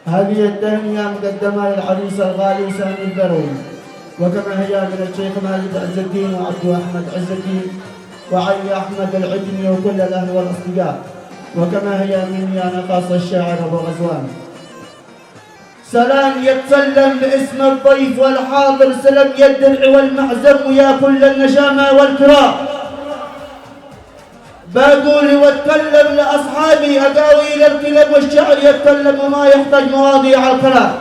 هذه التهنئة مقدمة للعريس الغالي سامي البروي، وكما هي من الشيخ ماجد عز الدين وعبد أحمد عز الدين وعلي أحمد العجمي وكل الأهل والأصدقاء، وكما هي مني أنا خاصة الشاعر أبو غزوان. سلام يتسلم باسم الضيف والحاضر، سلم يد الدرع والمعزم ويا كل النشامة والكرام. بقول واتكلم لأصحابي أقاويل الكلام والشعر يتكلم وما يحتاج مواضيع الكلام.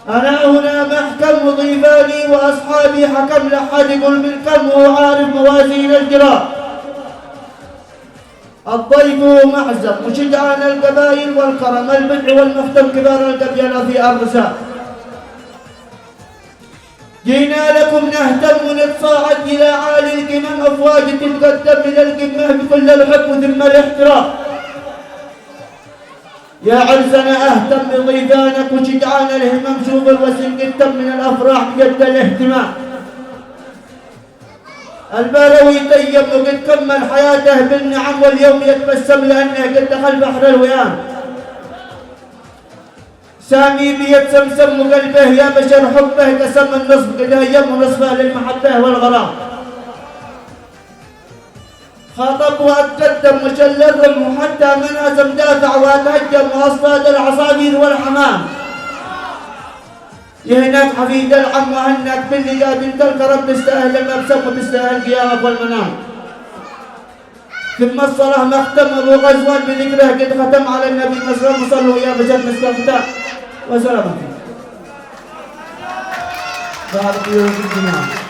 أنا هنا محكم وضيفاني وأصحابي حكم، لحد يقول من كم وهو عارف موازين الجرام. الضيف معزم وشجعان القبائل والكرم، البدع والمحتم كبار القبيلة في أرسال. جينا لكم نهتم ونتصاعد إلى عالي القمم، أفواج تتقدم من القمة بكل الحب وذم الاحترام. يا عرسنا أهتم بضيفانك وشجعان الهمم، شوف الوسم قدم من الأفراح بقد الاهتمام. البروي طيب وقد كمل حياته بالنعم، واليوم يتبسم لأنه قد دخل بحر الوئام. سامي بيد سمسم وقلبه يا بشر حبه، قسم النصف قد هيم نصفه للمحبة والغرام. خاطب واتقدم وشل الرم، وحتى من هزم دافع واتهجم واصطاد العصافير والحمام. يهناك حفيد العم وهناك باللقاء بنت الكرم، تستاهل المبسم وتستاهل قيامك والمنام. ثم الصلاة مختم أبو غزوان بذكره قد ختم على النبي مسلم، صلوا يا بشر مسك الختام وسلامة. بارك الله فيكم.